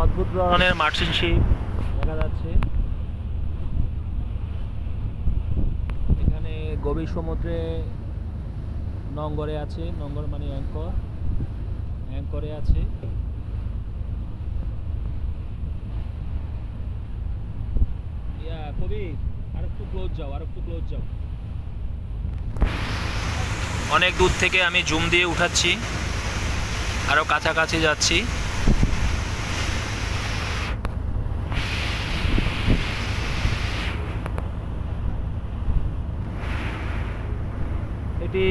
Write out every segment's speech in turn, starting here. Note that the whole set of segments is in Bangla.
অদ্ভুত ধরনের মার্চেন্ট শিপ দেখা যাচ্ছে। এখানে গভীর সমুদ্রে নঙ্গরে আছে, নঙ্গর মানে অ্যাঙ্করে আছে। কবির আরেকটু ক্লোজ যাও। অনেক দূর থেকে আমি জুম দিয়ে উঠাচ্ছি, আরো কাছাকাছি যাচ্ছি। এটি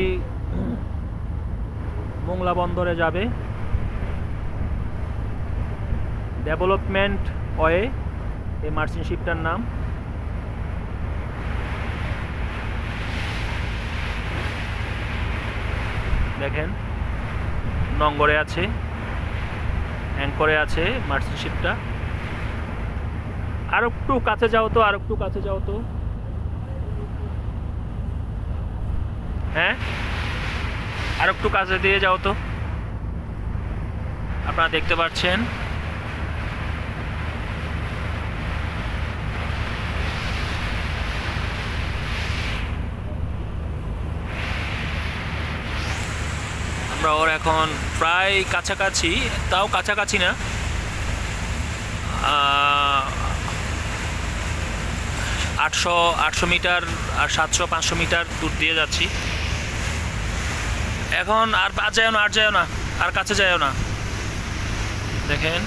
মোংলা বন্দরে যাবে। ডেভেলপমেন্ট ওয়ে এই মার্চেন্ট শিপটার নাম। দেখেন নঙ্গরে আছে, অ্যাঙ্করে আছে মার্চেন্ট শিপটা। আর একটু কাছে যাও তো, হ্যাঁ আর একটু কাছে দিয়ে যাও তো। আপনারা দেখতে পাচ্ছেন আমরা ওর এখন প্রায় কাছাকাছি, তাও কাছাকাছি না, 800 মিটার আর 700-500 মিটার দূর দিয়ে যাচ্ছি এখন। আর যাও না, আর কাছে যাও না। দেখেন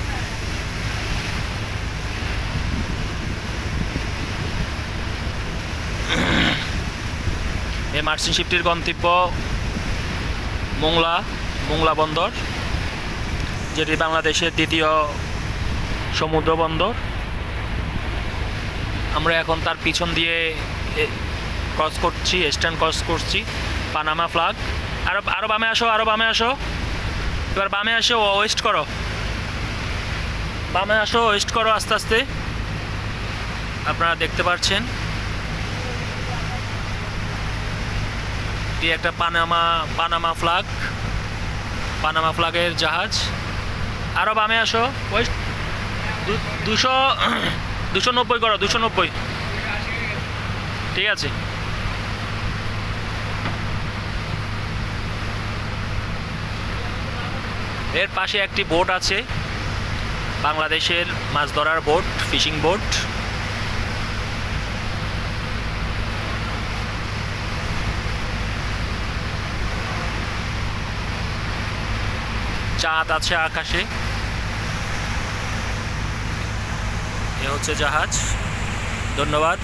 এই মার্চেন্ট শিপটির গন্তব্য মোংলা বন্দর, যেটি বাংলাদেশের দ্বিতীয় সমুদ্র বন্দর। আমরা এখন তার পিছন দিয়ে ইস্টার্ন ক্রস করছি। Panama flag. আরো বামে আসো, এবার বামে আসো, ওয়েস্ট করো, আস্তে আস্তে। আপনারা দেখতে পাচ্ছেন এটি একটা পানামা ফ্ল্যাগের জাহাজ। আরো বামে আসো, ওয়েস্ট 290 করো, 290। ঠিক আছে। এর পাশে একটি বোট আছে, বাংলাদেশের মাছ ধরার বোট, ফিশিং বোট। চাঁদ আছে আকাশে। এ হচ্ছে জাহাজ। ধন্যবাদ।